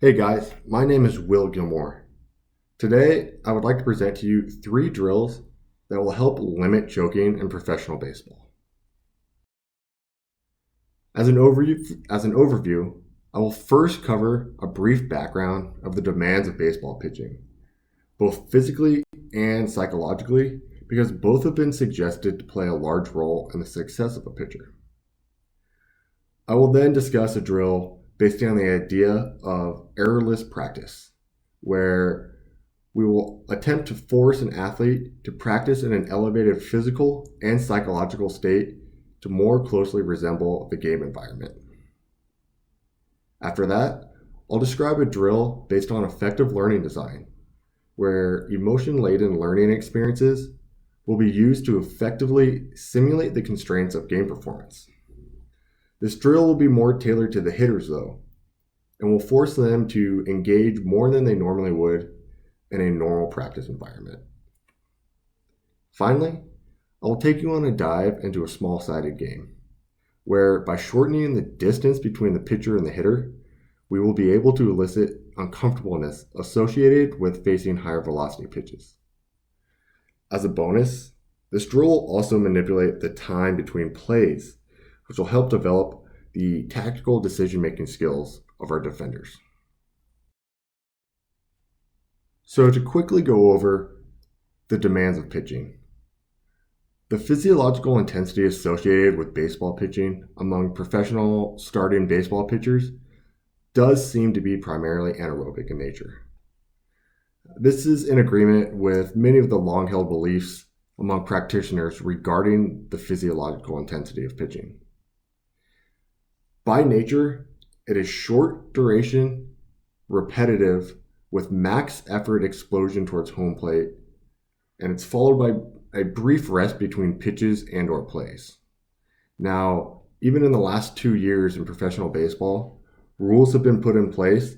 Hey guys, my name is Will Gilmore. Today, I would like to present to you 3 drills that will help limit choking in professional baseball. As an overview, I will first cover a brief background of the demands of baseball pitching, both physically and psychologically, because both have been suggested to play a large role in the success of a pitcher. I will then discuss a drill based on the idea of errorless practice, where we will attempt to force an athlete to practice in an elevated physical and psychological state to more closely resemble the game environment. After that, I'll describe a drill based on effective learning design, where emotion-laden learning experiences will be used to effectively simulate the constraints of game performance. This drill will be more tailored to the hitters, though, and will force them to engage more than they normally would in a normal practice environment. Finally, I will take you on a dive into a small-sided game, where by shortening the distance between the pitcher and the hitter, we will be able to elicit uncomfortableness associated with facing higher velocity pitches. As a bonus, this drill will also manipulate the time between plays, which will help develop the tactical decision-making skills of our defenders. So to quickly go over the demands of pitching. The physiological intensity associated with baseball pitching among professional starting baseball pitchers does seem to be primarily anaerobic in nature. This is in agreement with many of the long-held beliefs among practitioners regarding the physiological intensity of pitching. By nature, it is short duration, repetitive, with max effort explosion towards home plate, and it's followed by a brief rest between pitches and/or plays. Now, even in the last 2 years in professional baseball, rules have been put in place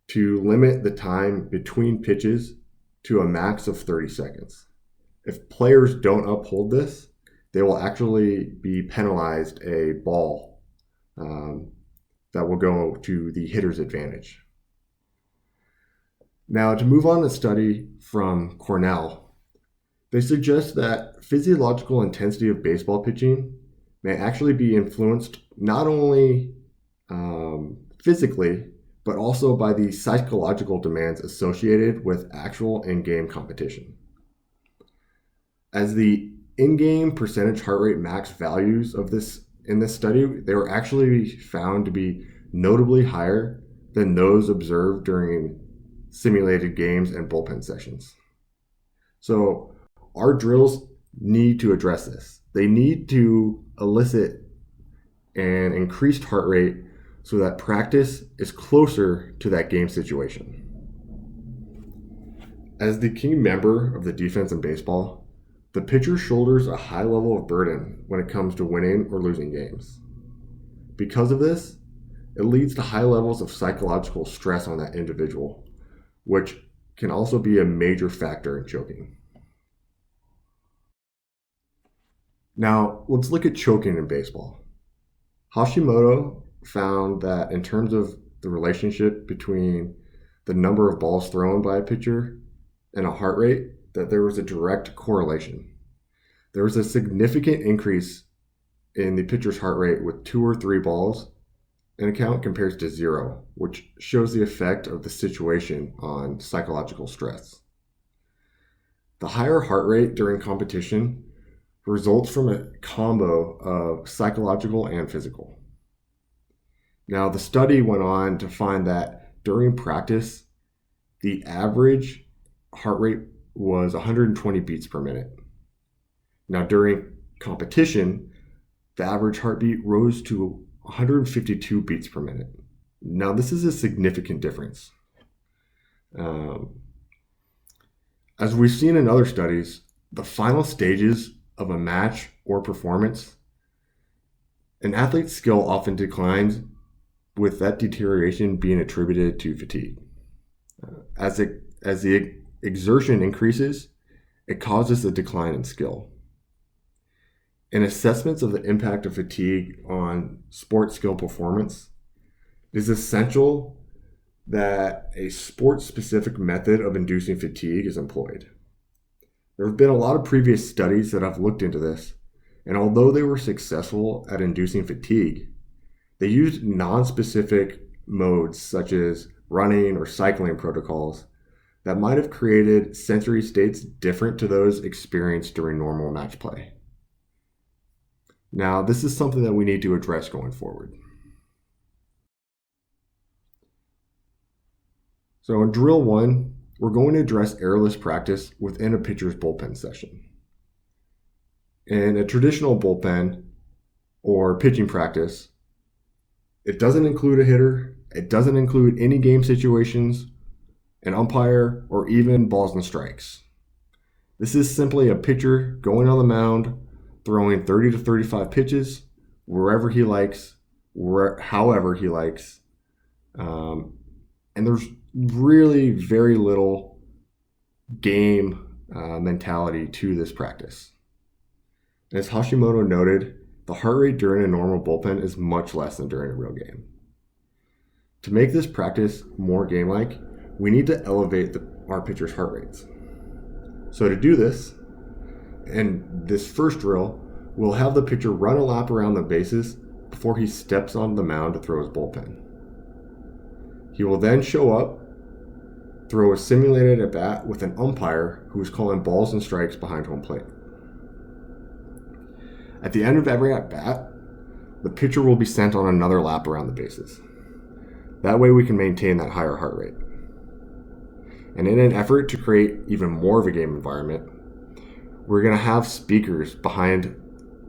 to limit the time between pitches to a max of 30 seconds. If players don't uphold this, they will actually be penalized a ball that will go to the hitter's advantage. Now, to move on to a study from Cornell, they suggest that physiological intensity of baseball pitching may actually be influenced not only physically, but also by the psychological demands associated with actual in-game competition. As the in-game percentage heart rate max values of in this study, they were actually found to be notably higher than those observed during simulated games and bullpen sessions. So our drills need to address this. They need to elicit an increased heart rate so that practice is closer to that game situation. As the key member of the defense in baseball, the pitcher shoulders a high level of burden when it comes to winning or losing games. Because of this, it leads to high levels of psychological stress on that individual, which can also be a major factor in choking. Now, let's look at choking in baseball. Hashimoto found that in terms of the relationship between the number of balls thrown by a pitcher and a heart rate, that there was a direct correlation. There was a significant increase in the pitcher's heart rate with 2 or 3 balls in a count compared to 0, which shows the effect of the situation on psychological stress. The higher heart rate during competition results from a combo of psychological and physical. Now, the study went on to find that during practice, the average heart rate was 120 beats per minute. Now, during competition, the average heartbeat rose to 152 beats per minute. Now, this is a significant difference. As we've seen in other studies, the final stages of a match or performance, an athlete's skill often declines, with that deterioration being attributed to fatigue. As the exertion increases, it causes a decline in skill. In assessments of the impact of fatigue on sports skill performance, it is essential that a sport-specific method of inducing fatigue is employed. There have been a lot of previous studies that have looked into this, and although they were successful at inducing fatigue, they used non-specific modes such as running or cycling protocols that might have created sensory states different to those experienced during normal match play. Now, this is something that we need to address going forward. So in drill 1, we're going to address errorless practice within a pitcher's bullpen session. In a traditional bullpen or pitching practice, it doesn't include a hitter, it doesn't include any game situations, an umpire, or even balls and strikes. This is simply a pitcher going on the mound, throwing 30 to 35 pitches, wherever he likes, however he likes. And there's really very little game mentality to this practice. And as Hashimoto noted, the heart rate during a normal bullpen is much less than during a real game. To make this practice more game-like, we need to elevate our pitcher's heart rates. So to do this, in this first drill, we'll have the pitcher run a lap around the bases before he steps on the mound to throw his bullpen. He will then show up, throw a simulated at-bat with an umpire who is calling balls and strikes behind home plate. At the end of every at-bat, the pitcher will be sent on another lap around the bases. That way we can maintain that higher heart rate. And in an effort to create even more of a game environment, we're going to have speakers behind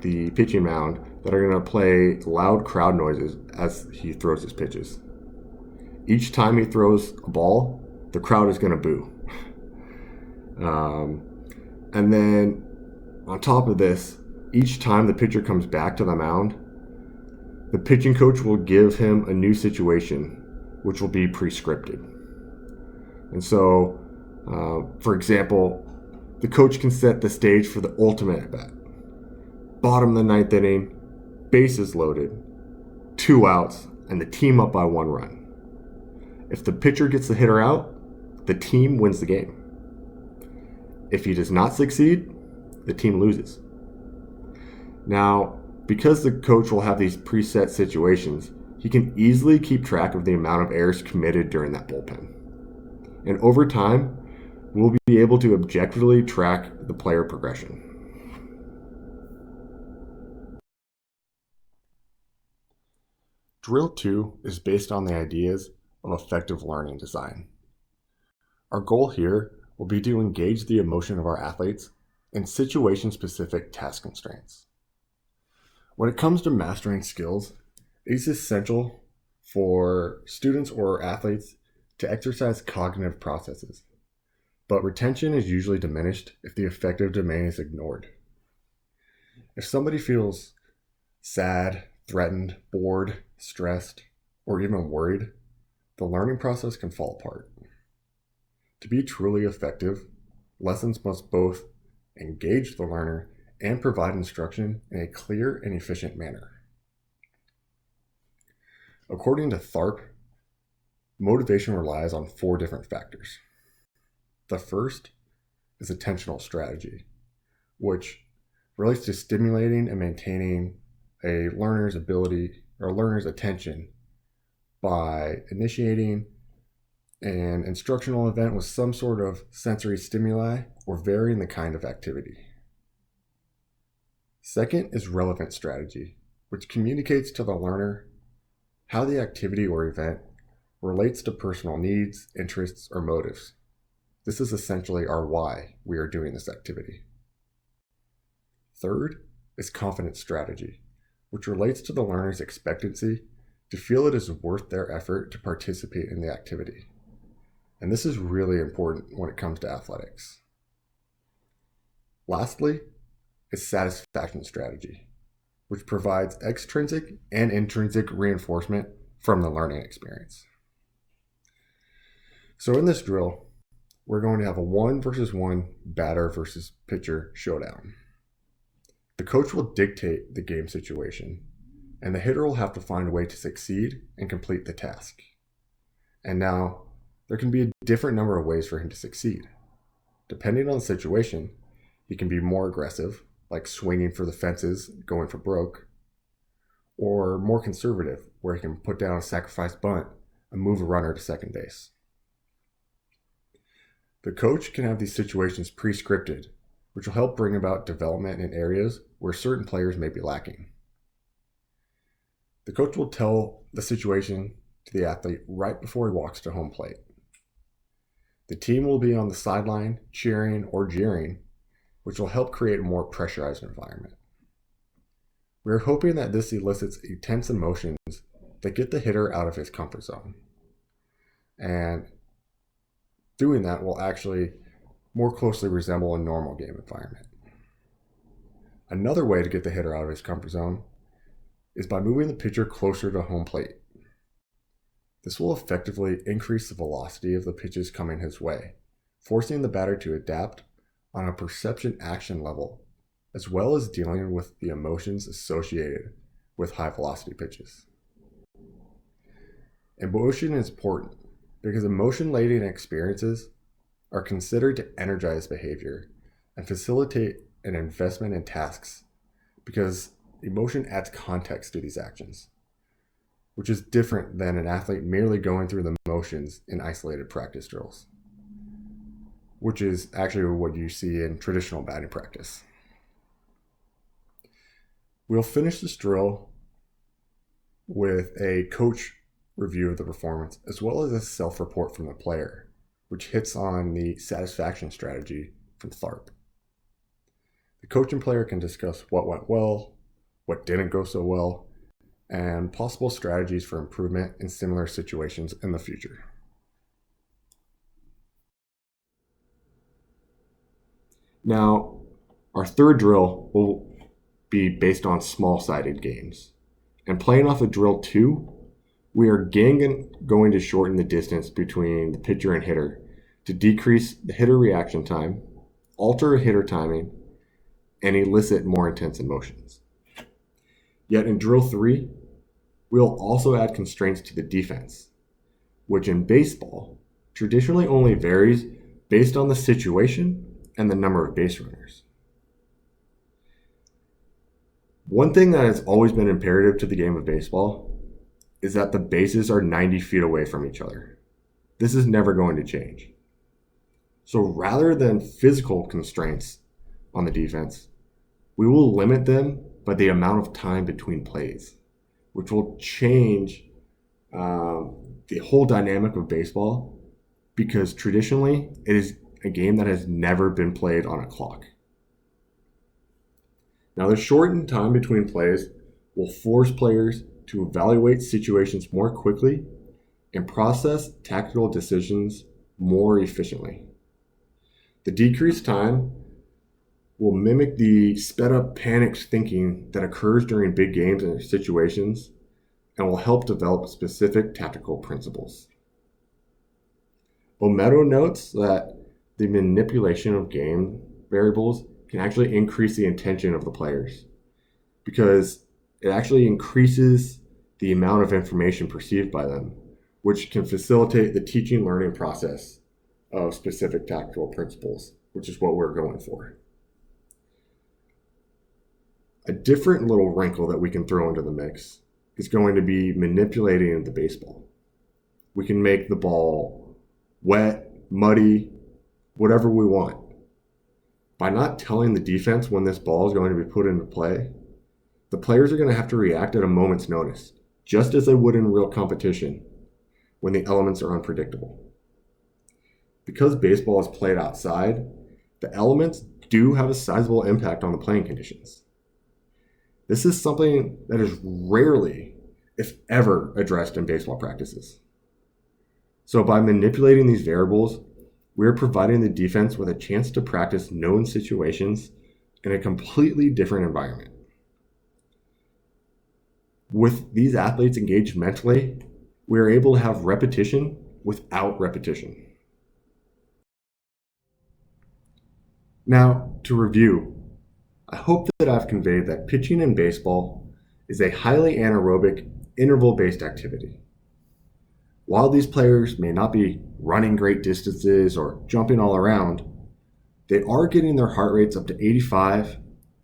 the pitching mound that are going to play loud crowd noises as he throws his pitches. Each time he throws a ball, the crowd is going to boo. And then on top of this, each time the pitcher comes back to the mound, the pitching coach will give him a new situation, which will be pre-scripted. And so, for example, the coach can set the stage for the ultimate at bat. Bottom of the ninth inning, bases loaded, 2 outs, and the team up by 1 run. If the pitcher gets the hitter out, the team wins the game. If he does not succeed, the team loses. Now, because the coach will have these preset situations, he can easily keep track of the amount of errors committed during that bullpen. And over time, we'll be able to objectively track the player progression. Drill 2 is based on the ideas of effective learning design. Our goal here will be to engage the emotion of our athletes in situation-specific task constraints. When it comes to mastering skills, it is essential for students or athletes to exercise cognitive processes, but retention is usually diminished if the effective domain is ignored. If somebody feels sad, threatened, bored, stressed, or even worried, the learning process can fall apart. To be truly effective, lessons must both engage the learner and provide instruction in a clear and efficient manner. According to Tharp, motivation relies on 4 different factors. The first is attentional strategy, which relates to stimulating and maintaining a learner's ability or a learner's attention by initiating an instructional event with some sort of sensory stimuli or varying the kind of activity. Second is relevant strategy, which communicates to the learner how the activity or event relates to personal needs, interests, or motives. This is essentially our why we are doing this activity. Third is confidence strategy, which relates to the learner's expectancy to feel it is worth their effort to participate in the activity. And this is really important when it comes to athletics. Lastly is satisfaction strategy, which provides extrinsic and intrinsic reinforcement from the learning experience. So in this drill, we're going to have a 1-versus-1 batter versus pitcher showdown. The coach will dictate the game situation, and the hitter will have to find a way to succeed and complete the task. And now there can be a different number of ways for him to succeed. Depending on the situation, he can be more aggressive, like swinging for the fences, going for broke, or more conservative, where he can put down a sacrifice bunt and move a runner to second base. The coach can have these situations pre-scripted, which will help bring about development in areas where certain players may be lacking. The coach will tell the situation to the athlete right before he walks to home plate. The team will be on the sideline cheering or jeering, which will help create a more pressurized environment. We are hoping that this elicits intense emotions that get the hitter out of his comfort zone. And doing that will actually more closely resemble a normal game environment. Another way to get the hitter out of his comfort zone is by moving the pitcher closer to home plate. This will effectively increase the velocity of the pitches coming his way, forcing the batter to adapt on a perception action level, as well as dealing with the emotions associated with high velocity pitches. Emotion is important because emotion-laden experiences are considered to energize behavior and facilitate an investment in tasks because emotion adds context to these actions, which is different than an athlete merely going through the motions in isolated practice drills, which is actually what you see in traditional batting practice. We'll finish this drill with a coach review of the performance, as well as a self-report from the player, which hits on the satisfaction strategy from Tharp. The coach and player can discuss what went well, what didn't go so well, and possible strategies for improvement in similar situations in the future. Now, our third drill will be based on small-sided games. And playing off of drill 2, we are again going to shorten the distance between the pitcher and hitter to decrease the hitter reaction time, alter hitter timing, and elicit more intense emotions. Yet in drill 3, we'll also add constraints to the defense, which in baseball traditionally only varies based on the situation and the number of base runners. One thing that has always been imperative to the game of baseball is that the bases are 90 feet away from each other. This is never going to change. So rather than physical constraints on the defense, we will limit them by the amount of time between plays, which will change the whole dynamic of baseball, because traditionally it is a game that has never been played on a clock. Now, the shortened time between plays will force players to evaluate situations more quickly and process tactical decisions more efficiently. The decreased time will mimic the sped up panicked thinking that occurs during big games and situations, and will help develop specific tactical principles. Olmedo notes that the manipulation of game variables can actually increase the intention of the players, because it actually increases the amount of information perceived by them, which can facilitate the teaching learning process of specific tactical principles, which is what we're going for. A different little wrinkle that we can throw into the mix is going to be manipulating the baseball. We can make the ball wet, muddy, whatever we want. By not telling the defense when this ball is going to be put into play, the players are going to have to react at a moment's notice, just as they would in real competition when the elements are unpredictable. Because baseball is played outside, the elements do have a sizable impact on the playing conditions. This is something that is rarely, if ever, addressed in baseball practices. So by manipulating these variables, we're providing the defense with a chance to practice known situations in a completely different environment. With these athletes engaged mentally, we are able to have repetition without repetition. Now, to review, I hope that I've conveyed that pitching in baseball is a highly anaerobic, interval-based activity. While these players may not be running great distances or jumping all around, they are getting their heart rates up to 85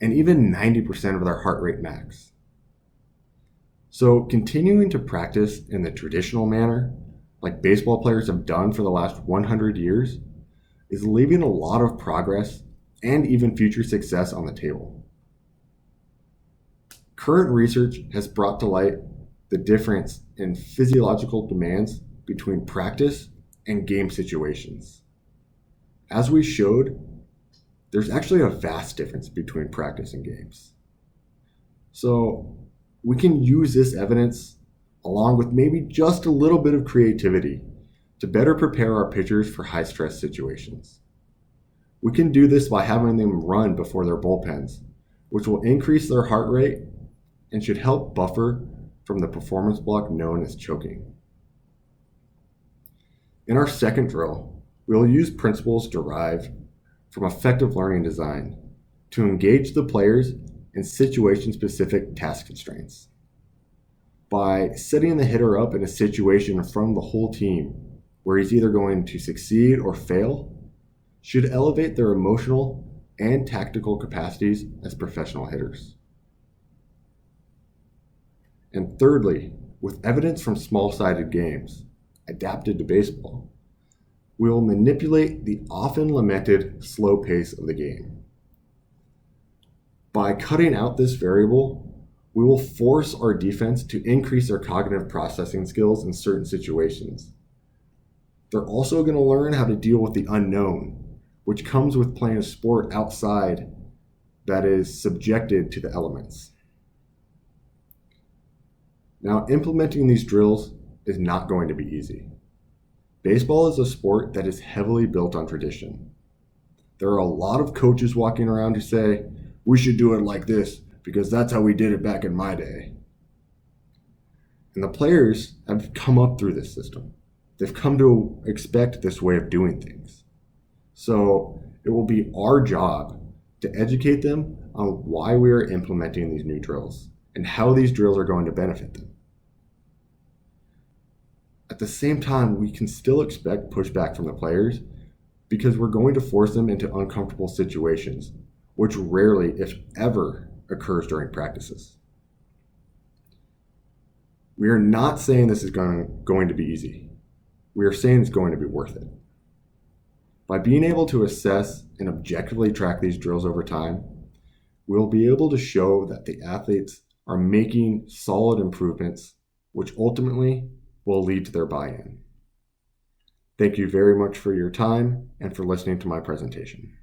and even 90% of their heart rate max. So continuing to practice in the traditional manner, like baseball players have done for the last 100 years, is leaving a lot of progress and even future success on the table. Current research has brought to light the difference in physiological demands between practice and game situations. As we showed, there's actually a vast difference between practice and games. So we can use this evidence along with maybe just a little bit of creativity to better prepare our pitchers for high stress situations. We can do this by having them run before their bullpens, which will increase their heart rate and should help buffer from the performance block known as choking. In our second drill, we will use principles derived from effective learning design to engage the players in situation-specific task constraints. By setting the hitter up in a situation in front of the whole team where he's either going to succeed or fail, should elevate their emotional and tactical capacities as professional hitters. And thirdly, with evidence from small-sided games adapted to baseball, we will manipulate the often lamented slow pace of the game. By cutting out this variable, we will force our defense to increase their cognitive processing skills in certain situations. They're also going to learn how to deal with the unknown, which comes with playing a sport outside that is subjected to the elements. Now, implementing these drills is not going to be easy. Baseball is a sport that is heavily built on tradition. There are a lot of coaches walking around who say, we should do it like this because that's how we did it back in my day. And the players have come up through this system. They've come to expect this way of doing things. So it will be our job to educate them on why we are implementing these new drills and how these drills are going to benefit them. At the same time, we can still expect pushback from the players because we're going to force them into uncomfortable situations, which rarely, if ever, occurs during practices. We are not saying this is going to be easy. We are saying it's going to be worth it. By being able to assess and objectively track these drills over time, we'll be able to show that the athletes are making solid improvements, which ultimately will lead to their buy-in. Thank you very much for your time and for listening to my presentation.